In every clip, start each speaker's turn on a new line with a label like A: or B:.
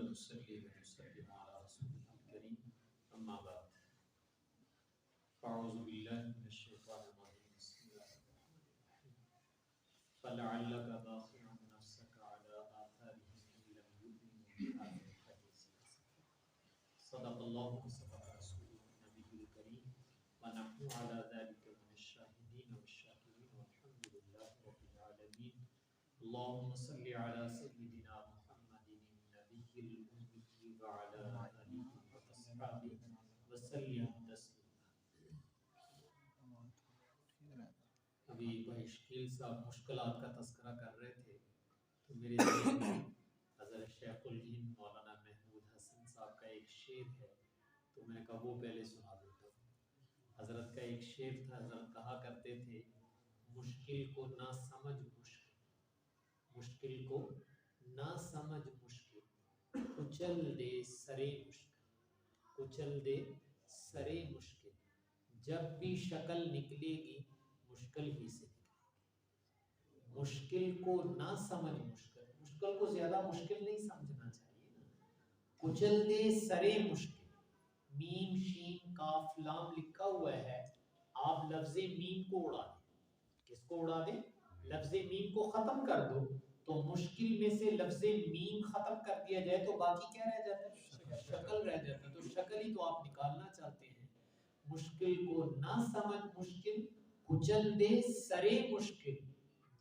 A: ونصلي ونسلم على رسولنا الكريم أما بعد فأعوذ بالله من الشيطان الرجيم بسم الله الرحمن الرحيم فلعلك باخع نفسك على آثارهم إن لم يؤمنوا بهذا الحديث أسفا صدق الله وصدق رسوله النبي الكريم ونحن على ذلك من الشاهدين والشاكرين والحمد لله رب العالمين اللهم صل على سيدنا محمد النبي الأمي وعلى آله وأصحابه وسلم تسليما. ابھی بھائی شکیل صاحب مشکلات کا تذکرہ کر رہے تھے تو میرے ذہن میں حضرت شیخ الہند مولانا محمود حسن صاحب کا ایک شعر ہے تو میں نے کہا وہ پہلے سنا دیتا ہوں. حضرت کا ایک شعر تھا. حضرت کہا کرتے تھے مشکل کو نہ سمجھ مشکل کو نہ سمجھ مشکل کچل دے سرے مشکل جب بھی شکل نکلے گی مشکل ہی سے مشکل کو نہ سمجھ مشکل کو زیادہ مشکل نہیں سمجھنا چاہیے نا. کچل دے سرے مشکل میم شین کاف لام لکھا ہوا ہے. آپ لفظ میم کو اڑا دیں. کس کو اڑا دیں؟ لفظ میم کو ختم کر دو تو مشکل میں سے لفظ میم ختم کر دیا جائے تو باقی کیا رہ جاتا ہے؟ شکل رہ جاتا ہے. تو شکل ہی تو آپ نکالنا چاہتے ہیں. مشکل کو نہ سمجھ مشکل کچل دے سرے مشکل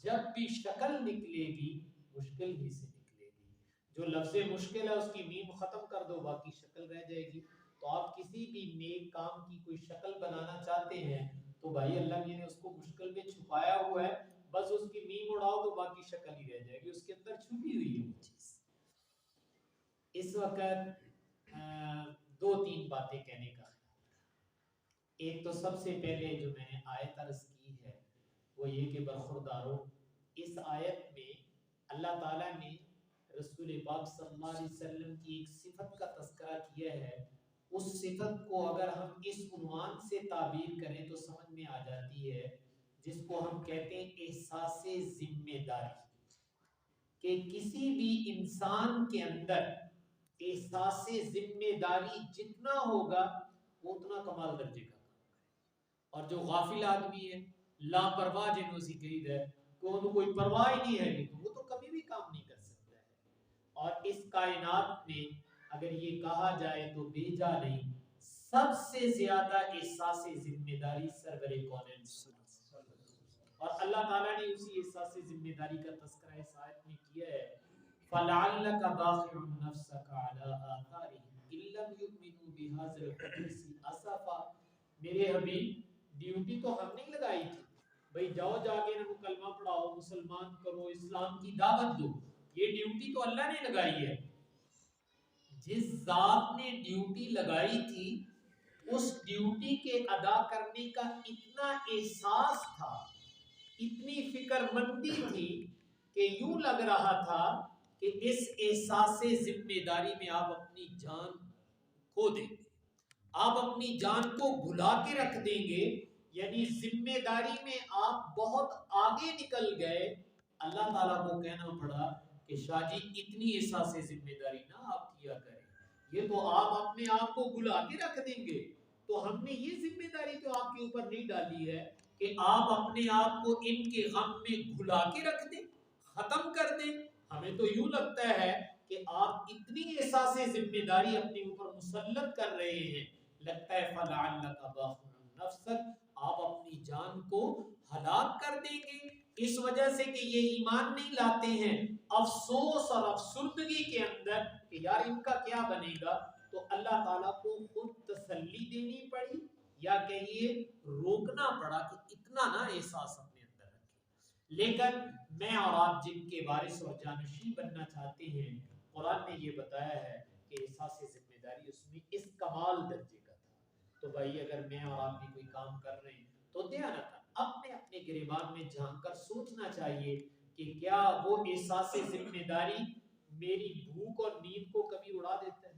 A: جب بھی شکل نکلے گی مشکل ہی سے نکلے گی. جو لفظ مشکل ہے اس کی میم ختم کر دو باقی شکل رہ جائے گی. تو آپ کسی بھی نیک کام کی کوئی شکل بنانا چاہتے ہیں تو بھائی اللہ نے اس کو مشکل میں چھپایا ہوا ہے, بس اس کی میم اڑاؤ تو باقی شکل ہی رہ جائے گی. اس کے اندر چھپی ہوئی ہے وہ چیز. اس وقت دو تین باتیں کہنے کا خیال. ایک تو سب سے پہلے جو میں نے آیت عرض کی ہے وہ یہ کہ برخوردارو اس آیت میں اللہ تعالیٰ نے رسول پاک صلی اللہ علیہ وسلم کی ایک صفت کا تذکرہ کیا ہے. اس صفت کو اگر ہم اس عنوان سے تعبیر کریں تو سمجھ میں آ جاتی ہے جس کو ہم کہتے ہیں احساس ذمہ داری. کہ کسی بھی انسان کے اندر احساس ذمہ داری جتنا ہوگا وہ اتنا کمال درجے کا کام کرے. اور جو غافل آدمی ہے لاپرواہ جنہوں سے کہی ہے کہ انہوں کوئی پرواہ ہی نہیں ہے تو وہ تو کبھی بھی کام نہیں کر سکتا ہے. اور اس کائنات میں اگر یہ کہا جائے تو بیجا نہیں سب سے زیادہ احساس ذمہ داری سرور کونین اور اللہ تعالیٰ نے اسی احساس ذمہ داری کا تذکرہ اس آیت میں کیا ہے. فَلَعَلَّكَ بَاخِعٌ نَفْسَكَ عَلَىٰ آثَارِهِمْ إِن لَّمْ يُؤْمِنُوا بِهَٰذَا الْحَدِيثِ أَسَفًا. میرے حبیب ڈیوٹی تو ہم نہیں لگائی تھی بھئی جاؤ جا کے انہوں کلمہ پڑھاؤ مسلمان کرو اسلام کی دعوت دو. یہ ڈیوٹی تو اللہ نے لگائی ہے. جس ذات نے ڈیوٹی لگائی تھی اس ڈیوٹی کے ادا کرنے کا اتنا احساس تھا, اتنی فکر مندی تھی کہ یوں لگ رہا تھا کہ اس احساس ذمہ داری میں آپ اپنی جان کھو دیں گے, آپ اپنی جان کو بھلا کے رکھ دیں گے. یعنی ذمہ داری میں آپ بہت آگے نکل گئے. اللہ تعالیٰ کو کہنا پڑا کہ شاہ جی اتنی احساس ذمہ داری نہ آپ کیا کریں, یہ تو آپ اپنے آپ کو بھلا کے رکھ دیں گے. تو ہم نے یہ ذمہ داری تو آپ کے اوپر نہیں ڈالی ہے کہ آپ اپنے آپ کو ان کے غم میں گھلا کے رکھ دیں, ختم کر دیں. ہمیں تو یوں لگتا ہے کہ آپ اتنی احساس ذمہ داری اپنے اوپر مسلط کر رہے ہیں. لگتا ہے فَلَعَلَّكَ بَاخِعٌ نَفْسَكَ آپ اپنی جان کو ہلاک کر دیں گے اس وجہ سے کہ یہ ایمان نہیں لاتے ہیں. افسوس اور افسردگی کے اندر کہ یار ان کا کیا بنے گا. تو اللہ تعالیٰ کو خود تسلی دینی پڑی یا کہیے روکنا پڑا کہ اتنا نہ احساس اپنے اندر رکھے. لیکن میں اور آپ جن کے وارث اور جانشین بننا چاہتے ہیں قرآن نے یہ بتایا ہے کہ احساس ذمہ داری اس میں اس کمال درجے کا تھا. تو بھائی اگر میں اور آپ بھی کوئی کام کر رہے ہیں تو دیانت اپنے اپنے گریبان میں جھانک کر سوچنا چاہیے کہ کیا وہ احساس ذمہ داری میری بھوک اور نیند کو کبھی اڑا دیتا ہے.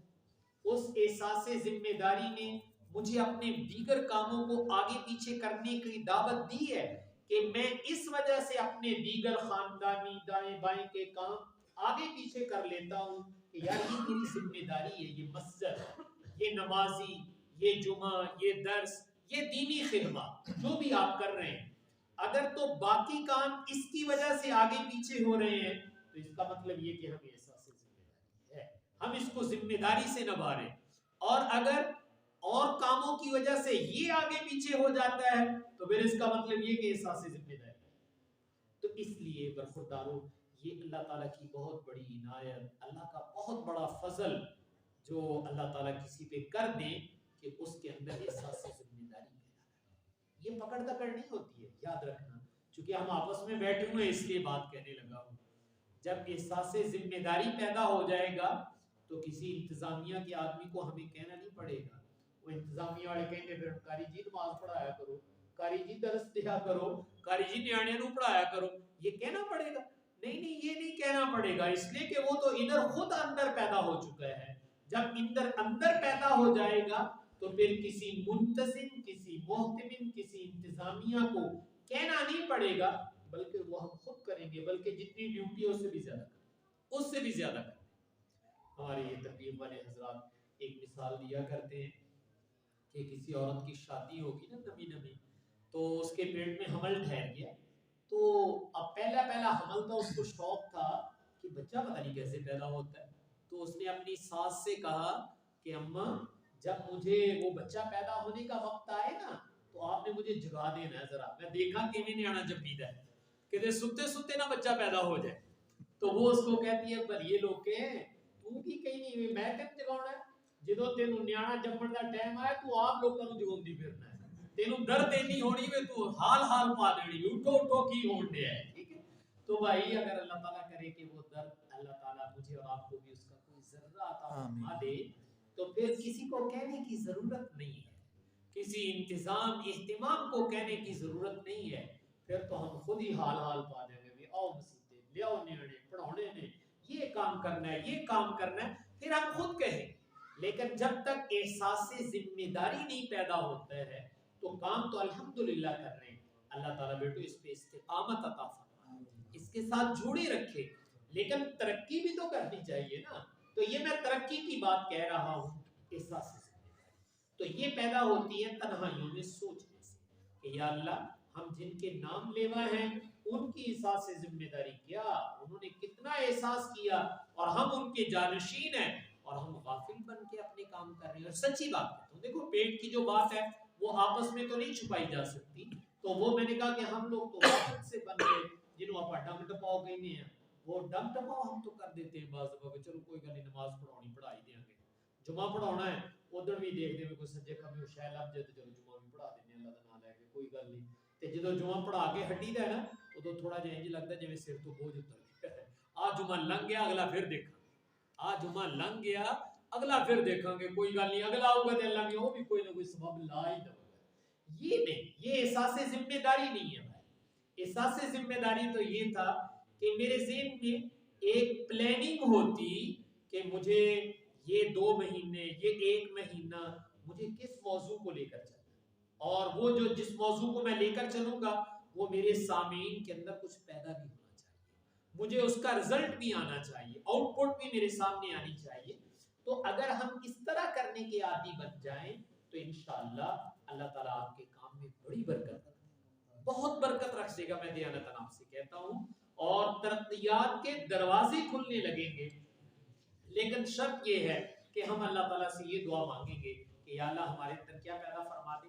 A: اس احساس ذمہ داری نے مجھے اپنے دیگر کاموں کو آگے پیچھے کرنے کی دعوت دی ہے کہ میں اس وجہ سے اپنے دیگر خاندانی دائیں بائیں کے کام آگے پیچھے کر لیتا ہوں کہ یار ان میری ذمہ داری ہے، یہ مسجد، یہ نمازی، یہ جمعہ، یہ درس، یہ دینی خدمات جو بھی آپ کر رہے ہیں، اگر تو باقی کام اس کی وجہ سے آگے پیچھے ہو رہے ہیں تو اس کا مطلب یہ کہ ہمیں احساس ذمہ داری ہے، ہم اس کو ذمہ داری سے نبھا رہے ہیں۔ اور اگر اور کاموں کی وجہ سے یہ آگے پیچھے ہو جاتا ہے تو پھر اس کا مطلب یہ کہ احساس ذمہ داری ہے۔ تو اس لیے برخوردارو، یہ اللہ تعالیٰ کی بہت بڑی عنایت، اللہ کا بہت بڑا فضل جو اللہ تعالیٰ کسی پہ کر دیں کہ اس کے اندر احساس ذمہ داری پیدا کرے۔ یہ پکڑ دکڑ نہیں ہوتی ہے، یاد رکھنا، چونکہ ہم آپس میں بیٹھے ہوئے اس لیے بات کہنے لگا ہوں۔ جب احساس ذمہ داری پیدا ہو جائے گا تو کسی انتظامیہ کے آدمی کو ہمیں کہنا نہیں پڑے گا، وہ انتظامیہ والے کہیں گے پھر قاری جی نماز پڑھایا کرو، قاری جی درس دیا کرو، قاری جی نیانے نو پڑھایا کرو، یہ کہنا پڑے گا؟ نہیں نہیں، یہ نہیں کہنا پڑے گا، اس لیے کہ وہ تو ادھر خود اندر پیدا ہو چکا ہے۔ جب اندر پیدا ہو جائے گا تو پھر کسی منتظم، کسی محتمم، کسی انتظامیہ کو کہنا نہیں پڑے گا، بلکہ وہ ہم خود کریں گے، بلکہ جتنی ڈیوٹی ہے اس سے بھی زیادہ کریں، اس سے بھی زیادہ کریں۔ ہمارے یہ تبلیغ والے حضرات ایک مثال دیا کرتے ہیں کہ کسی عورت کی شادی ہوگی نا نمی نمی، تو اس کے پیٹ میں حمل ٹھہر گیا، تو اب پہلا حمل تھا، اس کو شوق تھا کہ بچہ پتہ نہیں کیسے پیدا ہوتا ہے، تو اس نے اپنی ساس سے کہا کہ اماں جب مجھے وہ بچہ پیدا ہونے کا وقت آئے نا تو آپ نے مجھے جگا دینا ہے ذرا، میں دیکھا کہ میں نے آنا جب نیند ہے کہ ستے ستے نہ بچہ پیدا ہو جائے۔ تو وہ اس کو کہتی ہے پر یہ لوگ کہ تو بھی کہیں نہیں ہوئی، میں تین جگاؤنا ہے، جدو تینوں نیانا جمن کا ٹائم آئے تو آپ لوگوں کو جگاؤندی پھرنا ہے، تینوں درد اینی ہونی میں تو حال پا دینی، اٹھو اٹھو کی ہون دیا ہے، ٹھیک ہے؟ تو بھائی اگر اللہ تعالیٰ کرے کہ وہ درد اللہ تعالیٰ مجھے اور آپ کو بھی اس کا کوئی ذرہ عطا فرما دے تو پھر کسی کو کہنے کی ضرورت نہیں ہے، کسی انتظام اہتمام کو کہنے کی ضرورت نہیں ہے، پھر تو ہم خود ہی حال پا دیں گے، آؤ مسیطے لے آؤ نیانے پڑھانے نے یہ کام کرنا ہے، یہ کام کرنا ہے، پھر ہم خود کہیں۔ لیکن جب تک احساس ذمہ داری نہیں پیدا ہوتا ہے تو کام تو الحمدللہ کر رہے ہیں، اللہ تعالیٰ بیٹو اس پہ استقامت عطا فرمائے، اس کے ساتھ جوڑے رکھے، لیکن ترقی بھی تو کرنی چاہیے نا۔ تو یہ میں ترقی کی بات کہہ رہا ہوں، احساس ذمہ داری تو یہ پیدا ہوتی ہے تنہائیوں میں سوچنے سے کہ یا اللہ ہم جن کے نام لیوا ہیں ان کی احساس ذمہ داری کیا، انہوں نے کتنا احساس کیا، اور ہم ان کے جانشین ہیں اور ہم غافل بن کے اپنے کام کر رہے ہیں۔ اور سچی بات ہے، تو دیکھو پیٹ کی جو بات ہے وہ آپس میں تو نہیں چھپائی جا سکتی، تو وہ میں نے کہا کہ ہم لوگ تو وقت سے بن گئے جنہوں آپ ڈم ٹپاؤ کہنے ہیں، وہ ڈم ٹپاؤ ہم تو کر دیتے ہیں بعض دفعہ کہ چلو کوئی گل نہیں، نماز پڑھاؤنی پڑھائی دیں گے، جمعہ پڑھاؤنا ہے ادھر بھی دیکھ دیں کوئی سجے کھبے شاید لب جائے تو چلو جمعہ بھی پڑھا دینے اللہ کا نام لے کے، کوئی گل نہیں۔ تے جدو جمعہ پڑھا کے ہٹی دا ہے نا ادو تھوڑا جہا انج لگتا ہے جویں سر تو بوجھ اتر گیا، آ جمعہ لنگ گیا اگلا پھر دیکھا، آ جمعہ لنگ گیا اگلا پھر دیکھیں گے، کوئی گل نہیں، اگلا آؤ گا تے اللہ میں وہ بھی کوئی نہ کوئی سبب لا ہی دے گا۔ یہ نہیں، یہ احساس ذمہ داری نہیں ہے بھائی۔ احساس ذمہ داری تو یہ تھا کہ میرے ذہن میں ایک پلاننگ ہوتی کہ مجھے یہ 2 مہینے، یہ 1 مہینہ مجھے کس موضوع کو لے کر چلنا، اور وہ جو جس موضوع کو میں لے کر چلوں گا وہ میرے سامعین کے اندر کچھ پیدا بھی ہونا چاہیے، مجھے اس کا رزلٹ بھی آنا چاہیے، آؤٹ پٹ بھی میرے سامنے آنی چاہیے۔ تو اگر ہم اس طرح کرنے کے عادی بن جائیں تو انشاءاللہ اللہ تعالیٰ آپ کے کام میں بڑی برکت، بہت برکت رکھ دے گا، میں دیانتاً آپ سے کہتا ہوں، اور ترقیات کے دروازے کھلنے لگیں گے۔ لیکن شرط یہ ہے کہ ہم اللہ تعالیٰ سے یہ دعا مانگیں گے کہ یا اللہ ہمارے اندر کیا پیدا فرما دے،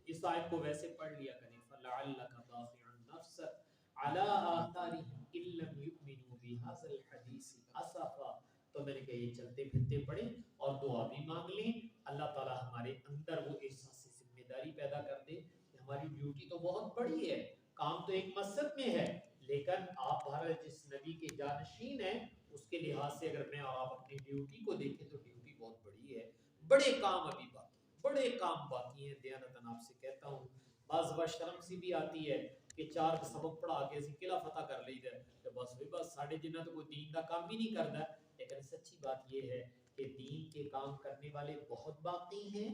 A: اس آیت کو ویسے پڑھ لیا کریں، فَلَعَلَّكَ بَاخِعٌ نَفْسَكَ عَلَىٰ آثَارِهِمْ إِن لَّمْ يُؤْمِنُوا بِهَٰذَا الْحَدِيثِ أَسَفًا۔ تو میں نے کہا یہ چلتے پھرتے پڑھیں اور دعا بھی مانگ لیں، اللہ تعالیٰ ہمارے اندر وہ احساس ذمہ داری پیدا کر دے کہ ہماری ڈیوٹی تو بہت بڑی ہے، کام تو ایک مسجد میں ہے، لیکن آپ بھارت جس نبی کے جانشین ہیں اس کے لحاظ سے اگر میں اور آپ اپنی ڈیوٹی کو دیکھیں تو ڈیوٹی بہت بڑی ہے، بڑے کام ابھی باقی، بڑے کام باقی ہیں۔ دیانتاً آپ سے کہتا ہوں، بعض بار شرم سی بھی آتی ہے کہ 4 سبق پڑھا کے اسی قلعہ فتح کر لئیتا ہے کہ بس ساڑھے جنہ تو کوئی دین کا کام ہی نہیں کرتا، لیکن سچی بات یہ ہے کہ دین کے کام کرنے والے بہت باقی ہیں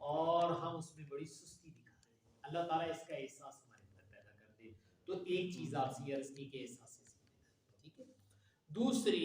A: اور ہم اس میں بڑی سستی دکھا رہے ہیں۔ اللہ تعالیٰ اس کا احساس ہمارے اندر پیدا کر دے۔ تو ایک چیز آپ سے عرض کی کہ احساس ذمہ داری، ٹھیک ہے۔ دوسری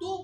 A: 2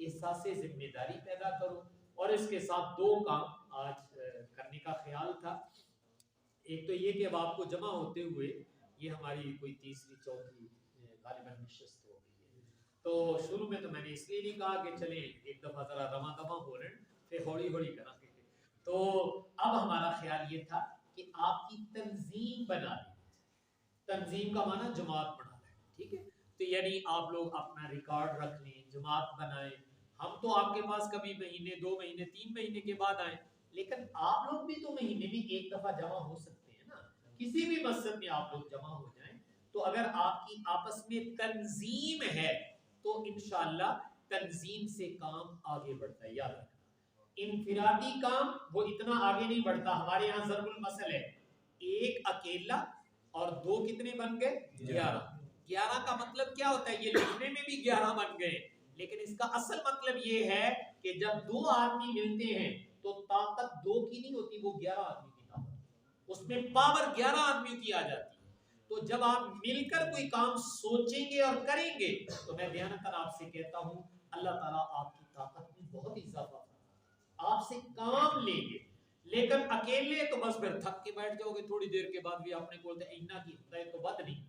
A: احساس ذمہ داری پیدا کرو. اور اس کے ساتھ 2 کام آج کرنے کا خیال تھا. ایک تو یہ کہ اب آپ کو جمع ہوتے ہوئے یہ ہماری کوئی تیسری چوتھی غالباً نشست ہو گئی ہے. تو شروع میں تو میں نے اس لیے نہیں کہا کہ چلیں ایک دفعہ ذرا رواں دواں ہو رہے ہیں پھر ہولی ہولی کرا کے. تو اب ہمارا خیال یہ تھا کہ آپ کی تنظیم بنا لیں. تنظیم کا معنی جماعت بنانا ہے. ٹھیک ہے. تو یعنی آپ لوگ اپنا ریکارڈ رکھ لیں, جماعت بنائیں. ہم تو آپ کے پاس کبھی مہینے 2 مہینے 3 مہینے کے بعد آئیں, لیکن آپ لوگ بھی تو مہینے میں ایک دفعہ جمع ہو سکتے ہیں نا. کسی بھی مسجد میں آپ لوگ جمع ہو جائیں. تو اگر آپ کی آپس میں تنظیم ہے تو انشاءاللہ تنظیم سے کام آگے بڑھتا ہے. یاد رکھنا انفرادی کام وہ اتنا آگے نہیں بڑھتا. ہمارے یہاں ضرب المثل ہے, 1 اکیلا اور 2 کتنے بن گئے 11. 11 کا مطلب کیا ہوتا ہے؟ یہ لکھنے میں بھی 11 بن گئے, لیکن اس کا اصل مطلب یہ ہے کہ جب 2 آدمی ملتے ہیں تو طاقت 2 کی نہیں ہوتی, وہ 11 آدمی کی طاقت, اس میں پاور 11 آدمی کی آ جاتی ہے. تو جب آپ مل کر کوئی کام سوچیں گے اور کریں گے تو میں دیانتاً آپ سے کہتا ہوں اللہ تعالیٰ آپ کی طاقت میں بہت اضافہ کرے, آپ سے کام لیں گے. لیکن اکیلے تو بس پھر تھک کے بیٹھ جاؤ گے, تھوڑی دیر کے بعد بھی آپ نے بولتے ہیں اینا کی ہوتا ہے تو بد نہیں.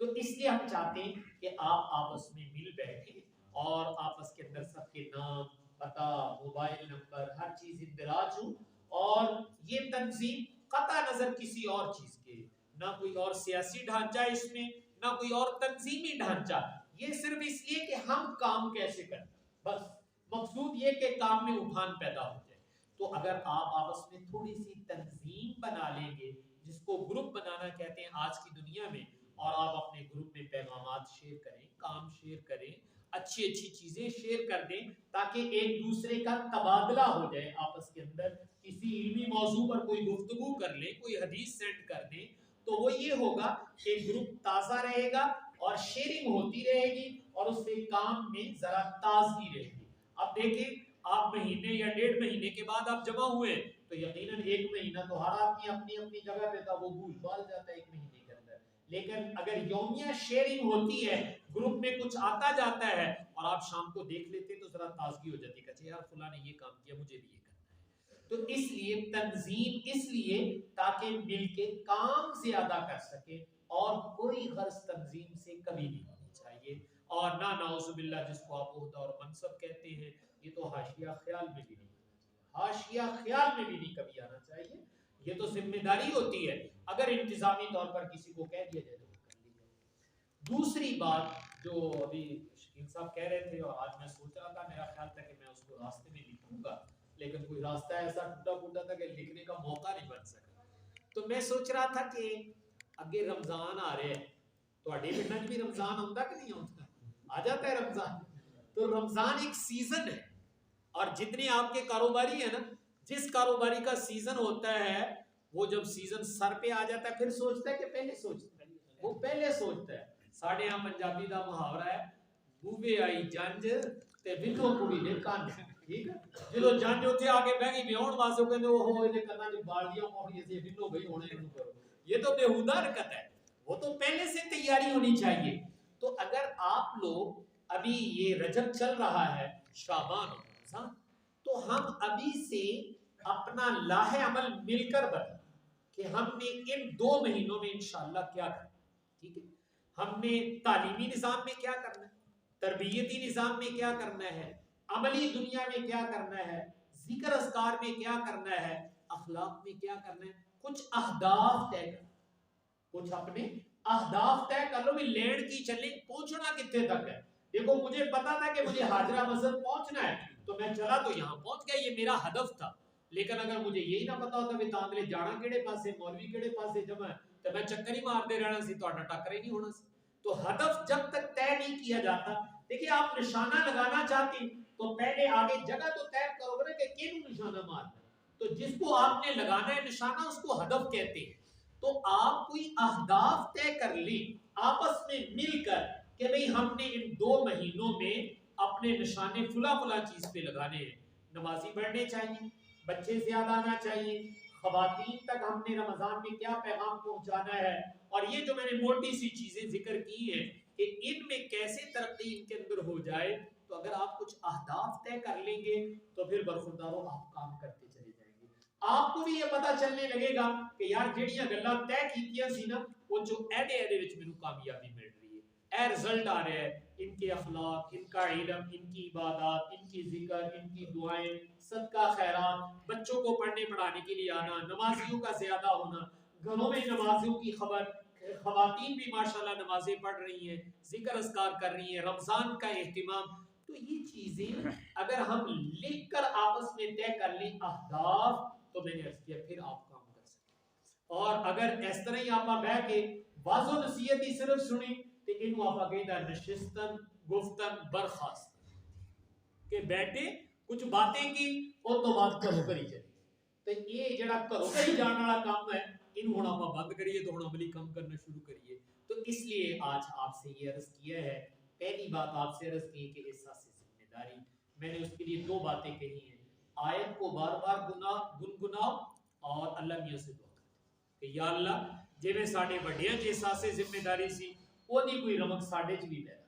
A: تو اس لیے ہم چاہتے ہیں کہ آپ آپس میں مل بیٹھیں اور آپس کے اندر سب کے نام, پتہ, موبائل نمبر, ہر چیز اندراج ہو. اور یہ تنظیم قطع نظر کسی اور چیز کے, نہ کوئی اور سیاسی ڈھانچہ اس میں, نہ کوئی اور تنظیمی ڈھانچہ, یہ صرف اس لیے کہ ہم کام کیسے کریں, بس مقصود یہ کہ کام میں اٹھان پیدا ہو جائے. تو اگر آپ آپس میں تھوڑی سی تنظیم بنا لیں گے, جس کو گروپ بنانا کہتے ہیں آج کی دنیا میں, اور آپ اپنے گروپ میں پیغامات شیئر کریں, کام شیئر کریں, اچھی اچھی چیزیں شیئر کر دیں تاکہ ایک دوسرے کا تبادلہ ہو جائے آپس کے اندر. کسی علمی موضوع پر کوئی گفتگو کر لیں, کوئی حدیث سینڈ کر دیں, تو وہ یہ ہوگا کہ گروپ تازہ رہے گا اور شیئرنگ ہوتی رہے گی اور اس سے کام میں ذرا تازگی رہے گی. اب دیکھیں آپ مہینے یا 1.5 مہینے کے بعد آپ جمع ہوئے تو یقیناً 1 مہینہ تو ہر آدمی اپنی اپنی جگہ پہ تھا, وہ بھول بھال جاتا ہے 1 مہینے کے اندر. لیکن اگر یومیہ شیئرنگ ہوتی ہے, گروپ میں کچھ آتا جاتا ہے اور آپ شام کو دیکھ لیتے تو ذرا تازگی ہو جاتی ہے کہ یار فلاں نے یہ کام کیا, مجھے بھی یہ کرنا ہے. تو اس لیے تنظیم اس لیے تاکہ مل کے کام زیادہ کر سکے, اور کوئی غرض تنظیم سے کبھی نہیں ہونی چاہیے. اور نہ نعوذ باللہ جس کو آپ عہدہ اور منصب کہتے ہیں, یہ تو حاشیہ خیال میں بھی نہیں, حاشیہ خیال میں بھی نہیں کبھی آنا چاہیے. یہ تو ذمہ داری ہوتی ہے, اگر انتظامی طور پر کسی کو کہہ دیا جائے تو وہ کر لی جائے. دوسری بات جو ابھی شکیل صاحب کہہ رہے تھے اور آج میں سوچ رہا تھا, میرا خیال تھا کہ میں اس کو راستے میں لکھوں گا, لیکن کوئی راستہ ایسا ٹوٹا پھوٹا تھا کہ لکھنے کا موقع نہیں بن سکا. تو میں سوچ رہا تھا کہ اگے رمضان آ رہے ہیں, تو اڈے پنڈ بھی رمضان آتا کہ نہیں آتا, آ جاتا ہے رمضان. تو رمضان ایک سیزن ہے, اور جتنے آپ کے کاروباری ہیں نا, جس کاروباری کا سیزن ہوتا ہے وہ جب سیزن سر پہ آ جاتا ہے پھر سوچتا ہے کہ پہلے سوچتا ہے, وہ پہلے سوچتا ہے. ساڑھے یہاں پنجابی دا محاورہ ہے, بوبے آئی جنج تے بنو کڑی نے کان. ٹھیک ہے, جدو جنج اتنے آ کے بہ گئی بیاؤن واسطے کہندے اوہ یہ کرنا جو بالیاں موڑی سے بنو بھائی ہونے شروع کرو. یہ تو بےہودہ حرکت ہے, وہ تو پہلے سے تیاری ہونی چاہیے. تو اگر آپ لوگ ابھی یہ رجب چل رہا ہے, شعبان اور رمضان, تو ہم ابھی سے اپنا لاہ عمل مل کر بنائیں کہ ہم نے ان 2 مہینوں میں انشاءاللہ کیا کرنا. ٹھیک ہے, ہم نے تعلیمی نظام میں کیا کرنا ہے, تربیتی نظام میں کیا کرنا ہے, عملی دنیا میں کیا کرنا ہے, ذکر اذکار میں کیا کرنا ہے, اخلاق میں کیا کرنا ہے. کچھ اہداف طے کرنا, کچھ اپنے اہداف طے کر لو بھی لینڈ کی چلیں, پہنچنا کتنے تک ہے. دیکھو مجھے پتا تھا کہ مجھے حاجرہ مسجد پہنچنا ہے تو میں چلا تو یہاں پہنچ گیا, یہ میرا ہدف تھا. لیکن اگر مجھے یہی نہ پتا ہوتا کہ تاندلے جانا کیڑے پاسے, مولوی کیڑے پاسے جمع ہے, تو میں چکر ہی مارتے رہنا سی, تو ٹکر ہی نہیں ہونا سی. تو ہدف جب تک طے نہیں کیا جاتا, دیکھیں آپ نشانہ لگانا چاہتے ہیں تو پہلے آگے جگہ تو طے کرو گے کہ کن نشانہ مارنا. تو جس کو آپ نے لگانا ہے نشانہ, اس کو ہدف کہتے ہیں. تو آپ کوئی اہداف طے کر لیں آپس میں مل کر کہ بھئی ہم نے ان 2 مہینوں میں اپنے نشانے فلا فلا چیز پہ لگانے ہیں. نمازی بڑھنے چاہیے, بچے زیادہ آنا چاہیے, خواتین تک ہم نے رمضان میں کیا پیغام پہنچانا ہے. اور یہ جو میں نے موٹی سی چیزیں ذکر کی ہیں کہ ان میں کیسے ترقی ان کے اندر ہو جائے, تو تو اگر آپ کچھ اہداف طے کر لیں گے تو پھر برخورداروں آپ کام کرتے چلے جائیں گے. آپ کو بھی یہ پتا چلنے لگے گا کہ یار جہڑیاں گلاں طے کیتیاں سی نا وہ جو ایڈے وچ مینوں کامیابی مل رہی ہے, اے رزلٹ آ رہا ہے, ان کے اخلاق, ان کا علم, ان کی عبادات, ان کی ذکر, ان کی دعائیں, صدقہ خیرات, بچوں کو پڑھنے پڑھانے کے لیے آنا, نمازیوں کا زیادہ ہونا, گھروں میں نمازیوں کی خبر, خواتین بھی ماشاءاللہ نمازیں پڑھ رہی ہیں, ذکر اذکار کر رہی ہیں, رمضان کا اہتمام. تو یہ چیزیں اگر ہم لکھ کر آپس میں طے کر لیں اہداف, تو میں نے عرض کیا پھر آپ کام کر سکتے. اور اگر اس طرح ہی آپ بہ کے واض و نصیحت ہی صرف سنی تو انہوں آپ کہتا نشستن گفتن برخاست کہ بیٹھے کچھ باتیں کی اور تو بات کرو کری چلی. تو یہ جڑا کرو کری جان والا کام ہے انہوں ہن آپ بند کریے تو ہن عملی کام کرنا شروع کریے. تو اس لیے آج آپ سے یہ عرض کیا ہے, پہلی بات آپ سے عرض کی کہ احساس ذمہ داری, میں نے اس کے لیے دو باتیں کہی ہیں. آیت کو بار بار گنگناؤ اور اللہ میاں سے دعا کرو کہ یا اللہ جویں ساڈے وڈیاں چ احساس ذمہ داری سی اودی کوئی رمق ساڈے چ بھی پیدا.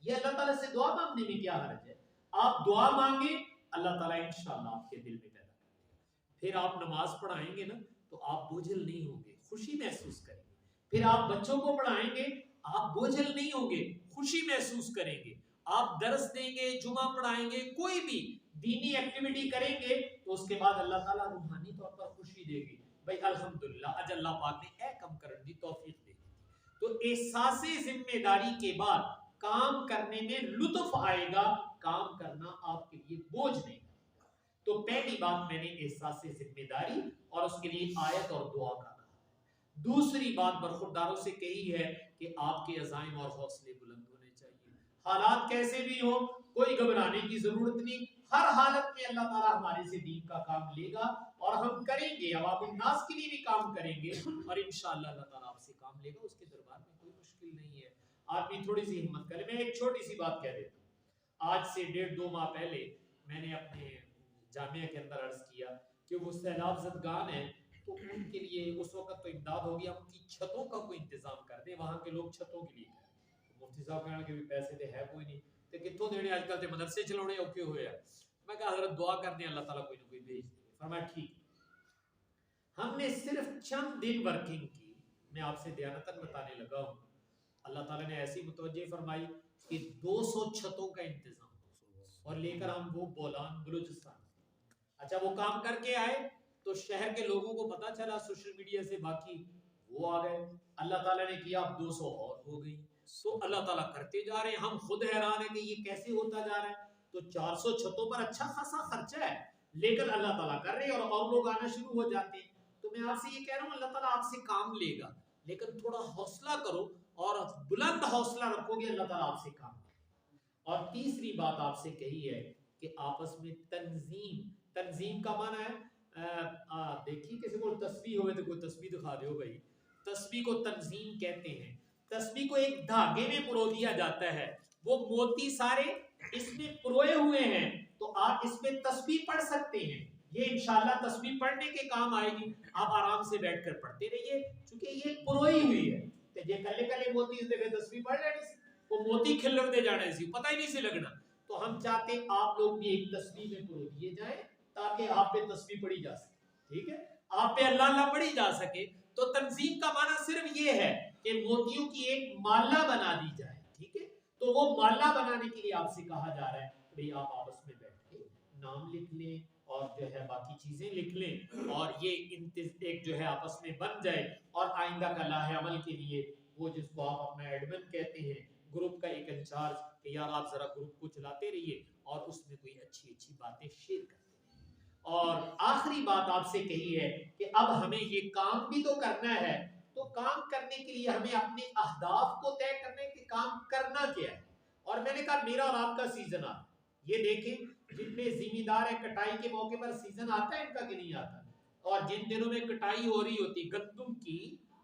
A: یہ اللہ تعالیٰ سے دعا مانگنے میں کیا حرج ہے؟ آپ دعا مانگیں اللہ تعالیٰ انشاءاللہ آپ کے دل میں پیدا کر دے گا. پھر آپ نماز پڑھائیں گے نا تو آپ بوجھل نہیں ہوں گے, خوشی محسوس کریں گے. پھر آپ بچوں کو پڑھائیں گے آپ بوجھل نہیں ہوں گے, خوشی محسوس کریں گے. آپ درس دیں گے, جمعہ پڑھائیں گے, کوئی بھی دینی ایکٹیویٹی کریں گے تو اس کے بعد اللہ تعالیٰ روحانی طور پر خوشی دے گی. بھائی الحمدللہ اج اللہ پاک نے اے کم کرن دی توفیق دے دی. تو احساس ذمہ داری کے بعد کام کرنے میں لطف آئے گا, کام کرنا آپ کے لیے بوجھ نہیں. تو پہلی بات میں نے احساس ذمہ داری اور اس کے لیے آیت اور دعا کا کہا. دوسری بات برخورداروں سے کہی ہے کہ آپ کے عزائم اور حوصلے بلند ہونے چاہیے. حالات کیسے بھی ہوں کوئی گھبرانے کی ضرورت نہیں, ہر حالت میں اللہ تعالیٰ ہمارے سے دین کا کام لے گا اور ہم کریں گے, عوام الناس کے لیے بھی کام کریں گے اور انشاءاللہ اللہ تعالیٰ آپ سے کام لے گا. اس کے دربار میں کوئی مشکل نہیں ہے, آدمی تھوڑی سی ہمت کرے. میں ایک چھوٹی سی بات کہہ دیتا ہوں. آج سے 1.5-2 ماہ پہلے میں نے اپنے جامعہ کے اندر عرض کیا کہ وہ سیلاب زدگان ہیں تو ان کے لیے اس وقت تو امداد ہوگی, ہم ان کی چھتوں کا کوئی انتظام کر دیں, وہاں کے لوگ چھتوں کے لیے کریں. مفتی صاحب کہنا کہ پیسے تے ہے کوئی نہیں تے کتوں دینے, آج کل تے مدرسے چلانے اوکھے ہوئے ہیں. میں کہا حضرت دعا کر دیں اللہ تعالیٰ کوئی نہ کوئی بھیج دے. فرمایا ٹھیک. ہم نے صرف چند دن ورکنگ کی, میں آپ سے دیانتاً بتانے لگا ہوں, اللہ تعالیٰ نے ایسی متوجہ فرمائی کہ 200 چھتوں کا انتظام اور لے کر ہم وہ بولان بلوچستان. اچھا وہ کام کر کے آئے تو شہر کے لوگوں کو پتا چلا سوشل میڈیا سے, باقی وہ آ گئے. اللہ تعالیٰ نے کیا اب 200 اور ہو گئی. تو اللہ تعالیٰ کرتے جا رہے ہیں, ہم خود حیران ہیں کہ یہ کیسے ہوتا جا رہا ہے. تو 400 چھتوں پر اچھا خاصا خرچہ ہے لیکن اللہ تعالیٰ کر رہے ہیں اور لوگ آنا شروع ہو جاتے ہیں. تو میں آپ سے یہ کہہ رہا ہوں اللہ تعالیٰ آپ سے کام لے گا لیکن تھوڑا حوصلہ کرو اور بلند حوصلہ رکھو گے اللہ تعالیٰ آپ سے کام لے گا. اور تیسری بات آپ سے کہی ہے کہ آپس میں تنظیم. تنظیم کا معنی ہے دیکھیے کسی کو تسبیح ہوئے تو کوئی تسبیح دکھا دو بھائی. تسبیح کو تنظیم کہتے ہیں. تسبیح کو ایک دھاگے میں پرو دیا جاتا ہے, وہ موتی سارے اس میں پروئے ہوئے ہیں تو آپ اس میں تسبیح پڑھ سکتے ہیں. یہ انشاءاللہ تسبیح پڑھنے کے کام آئے گی, آپ آرام سے بیٹھ کر پڑھتے رہیے چونکہ یہ پروئی ہوئی ہے. تے جے کلے کلے موتی اس دے تسبیح پڑھ لینی سی, وہ موتی کھلر دے جانے سی, پتہ ہی نہیں سی لگنا. تو ہم چاہتے ہیں آپ لوگ بھی ایک تسبیح میں پرو دیے جائیں تاکہ آپ پہ تسبیح پڑھی جا سکے. ٹھیک ہے, آپ پہ اللہ اللہ پڑھی جا سکے. تو تنظیم کا معنی صرف یہ ہے کہ موتیوں کی ایک مالا بنا دی جائے. ٹھیک ہے, تو وہ مالا بنانے کے لیے آپ سے کہا جا رہا ہے بھئی آپ آپس میں بیٹھ کے نام لکھ لیں اور جو ہے باقی چیزیں لکھ لیں اور یہ ایک جو ہے آپس میں بن جائے. اور آئندہ کا لاہ عمل کے لیے وہ جس کو آپ اپنا ایڈمن کہتے ہیں, گروپ کا ایک انچارج, کہ یار آپ ذرا گروپ کو چلاتے رہیے اور اس میں کوئی اچھی اچھی باتیں شیئر کرتے رہیے. اور آخری بات آپ سے کہی ہے کہ اب ہمیں یہ کام بھی تو کرنا ہے, تو کام کرنے کے لیے ہمیں اپنے اہداف کو طے کرنے کے کام کرنا کیا ہے. اور میں نے کہا میرا اور آپ کا سیزن آ, یہ دیکھیں جتنے ذمہ دار ہیں کٹائی کے موقع پر سیزن آتا ہے ان کا کہ نہیں آتا, اور جن دنوں میں کٹائی ہو رہی ہوتی گندم کی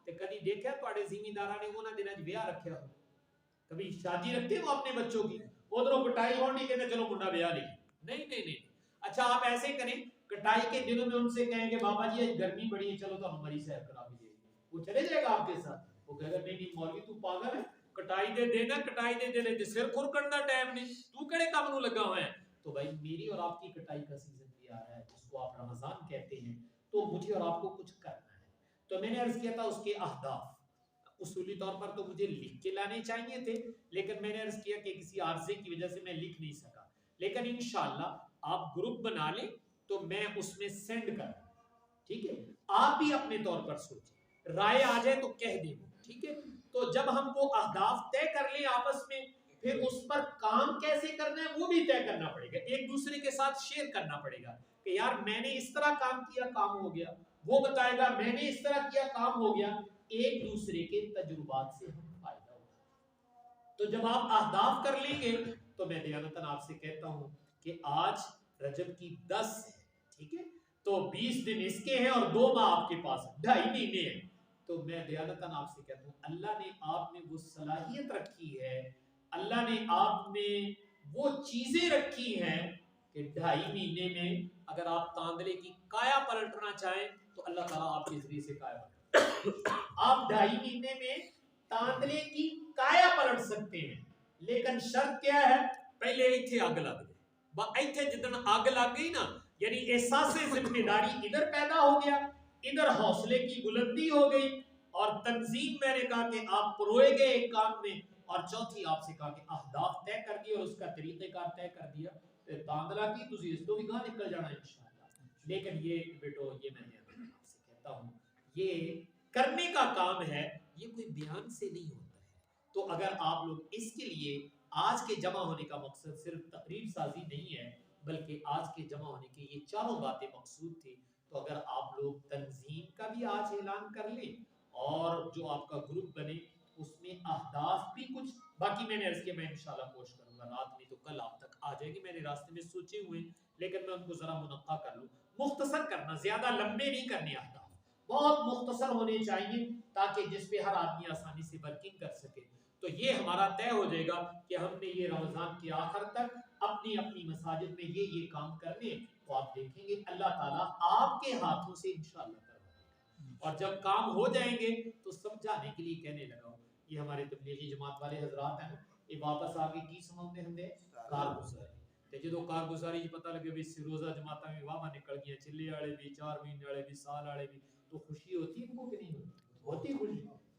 A: تے کدی دیکھا تواڈے ذمہ داراں نے انہاں دناں وچ بیاہ رکھیا ہو, کبھی شادی رکھتے وہ اپنے بچوں کی, ادھروں کٹائی ہونی کہتے چلو منڈا بیاہ لے. نہیں نہیں نہیں. اچھا آپ ایسے کریں کٹائی کے دنوں میں ان سے کہیں کہ بابا جی آج گرمی بڑی ہے چلو تو ہماری سیر کرا بھی دے, وہ چلے جائے گا آپ کے ساتھ. وہ کہے گا نہیں نہیں مولوی تو پاگل ہے,
B: ਕਟਾਈ ਦੇ ਦਿਨ ਹੈ, ਕਟਾਈ ਦੇ ਦਿਨ ਹੈ, ਸਿਰ ਖੁਰਕਣ ਦਾ ਟਾਈਮ نہیں, تو کہڑے کام نو لگا ہوا ہے؟
A: تو بھائی میری اور آپ کی کٹائی کا سیزن بھی آ رہا ہے جس کو آپ رمضان کہتے ہیں، تو مجھے اور آپ کو کچھ کرنا ہے. تو میں نے عرض کیا تھا اس کے اہداف اصولی طور پر تو مجھے لکھ کے لانے چاہیے تھے، لیکن میں نے عرض کیا کہ کسی عارضے کی وجہ سے میں لکھ نہیں سکا، لیکن انشاءاللہ آپ گروپ بنا لیں تو میں اس میں سینڈ کر دوں. ٹھیک ہے، آپ بھی اپنے طور پر سوچیں، رائے آ جائے تو کہہ دیں. ٹھیک ہے، تو جب ہم وہ اہداف طے کر لیں آپس میں، پھر اس پر کام کیسے کرنا ہے وہ بھی طے کرنا پڑے گا، ایک دوسرے کے ساتھ شیئر کرنا پڑے گا کہ یار میں نے اس طرح کام کیا، کام ہو گیا، وہ بتائے گا میں نے اس طرح کیا، کام ہو گیا. ایک دوسرے کے تجربات سے ہم فائدہ اٹھائیں. تو جب آپ اہداف کر لیں گے تو میں دیانتاً آپ سے کہتا ہوں کہ آج رجب کی 10 ہے، ٹھیک ہے، تو 20 دن اس کے ہیں اور 2 ماہ آپ کے پاس، 2.5 مہینے ہیں. تو میں دیانتاً آپ سے کہتا ہوں اللہ نے آپ میں وہ صلاحیت رکھی ہے، اللہ نے آپ میں وہ چیزیں رکھی ہیں کہ 2.5 مہینے میں اگر آپ تاندلے کی کایا پلٹنا چاہیں تو اللہ تعالیٰ آپ کے ذریعے سے کایا پلٹ، آپ 2.5 مہینے میں تاندلے کی کایا پلٹ سکتے ہیں. لیکن شرط کیا ہے؟
B: پہلے ایتھے آگ لگ گئی، ایتھے جدن آگ لگ گئی نا،
A: یعنی احساس ذمہ داری ادھر پیدا ہو گیا، ادھر حوصلے کی بلندی ہو گئی، اور تنظیم میں نے کہا کہ آپ پروئے گئے ایک کام میں، اور چوتھی آپ سے کہا کہ اہداف طے کر دیے اور اس کا طریقہ کار طے کر دیا، تاندلا کی تجھے اس تو بھی کہاں نکل جانا انشاءاللہ. لیکن یہ بیٹو یہ میں آپ سے کہتا ہوں یہ کرنے کا کام ہے، یہ کوئی بیان سے نہیں ہوتا ہے. تو اگر آپ لوگ اس کے لیے آج کے جمع ہونے کا مقصد صرف تقریر سازی نہیں ہے بلکہ آج کے جمع ہونے کے یہ چاروں باتیں مقصود تھی، تو اگر آپ لوگ تنظیم کا بھی آج اعلان کر لیں اور جو آپ کا گروپ بنے اس میں اہداف بھی کچھ، باقی میں نے عرض کیا میں انشاءاللہ کوشش کروں گا رات میں تو کل آپ تک آ جائے گی، میں نے راستے میں سوچے ہوئے لیکن میں ان کو ذرا منقع کر لوں. مختصر کرنا، زیادہ لمبے نہیں کرنے اہداف، بہت مختصر ہونے چاہیے تاکہ جس پہ ہر آدمی آسانی سے ورکنگ کر سکے. تو یہ ہمارا طے ہو جائے گا کہ ہم نے یہ رمضان کے آخر تک اپنی اپنی مساجد میں یہ کام کرنے، تو آپ دیکھیں گے اللہ تعالیٰ آپ کے ہاتھوں سے انشاءاللہ کروا دے گا. اور جب کام ہو جائیں گے تو سمجھانے کے لیے کہنے لگا ہوں، یہ ہمارے تبلیغی جماعت والے حضرات ہیں، یہ واپس آگے کی سمجھتے ہندے کارگزاری تے جدو کارگزاری جی پتہ لگے بھی روزہ جماعتاں میں واہ نکل گیا، چلے والے بھی، 4 مہینے والے بھی، سال والے بھی، تو خوشی ہوتی ہے ان کو کہ نہیں ہوتی؟ خوشی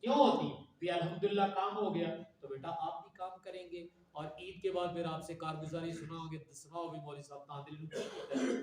A: کیوں ہوتی بھی الحمدللہ کام ہو گیا. تو بیٹا آپ بھی کام کریں گے اور عید کے بعد پھر آپ سے کارگزاری سناؤ گے، سناؤ بھی مولوی صاحب تاندلے نو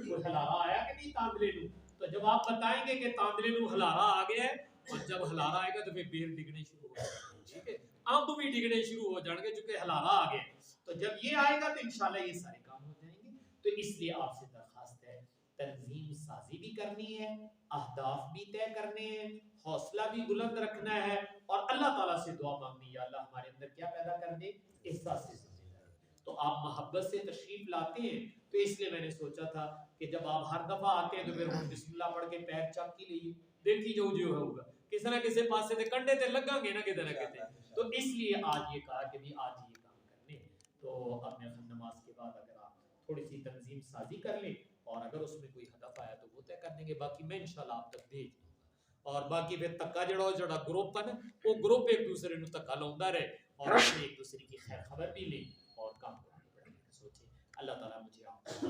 A: کوئی ہلارا آیا کہ نہیں تاندلے نو. تو جب آپ بتائیں گے کہ تاندلے نو ہلارا آ گیا ہے، اور جب ہلارا آئے گا تو پھر بیر ڈگنے شروع ہو جائیں گے، ٹھیک ہے، امب بھی ڈگنے شروع ہو جائیں گے چونکہ ہلارا آ گیا. تو جب یہ آئے گا تو انشاءاللہ یہ سارے کام ہو جائیں گے. تو اس لیے آپ سے درخواست ہے تنظیم سازی بھی کرنی ہے، اہداف بھی طے کرنے ہیں، حوصلہ بھی بلند رکھنا ہے، اور اللہ تعالیٰ سے دعا مانگنی یا اللہ ہمارے اندر کیا پیدا کر دے؟ احساس سے ذمہ داری. تو آپ محبت سے تشریف لاتے ہیں تو اس لیے میں نے سوچا تھا کہ جب آپ ہر دفعہ آتے ہیں تو پھر ہم بسم اللہ پڑھ کے پیر چک ہی لئیے، دیکھی جو ہوگا کسی نہ کسی پاسے تے کنڈے تے لگا گے نا کدھر نہ کدھر. تو اس لیے آج یہ کہا کہ بھی آج یہ کام کرنے. تو اب میں نماز کے بعد اگر آپ تھوڑی سی تنظیم سازی کر لیں اور اگر اس میں کوئی ہدف آیا تو وہ طے کر دیں گے، باقی میں انشاءاللہ آپ تک بھیج دوں گا. اور باقی پھر تکا جڑا گروپ ہے نا وہ گروپ ایک دوسرے نو تکا لاؤندا رہے اور اس میں ایک دوسرے کی خیر خبر بھی لیں اور کام کو آگے بڑھانے کی سوچیں. اللہ تعالیٰ مجھے آپ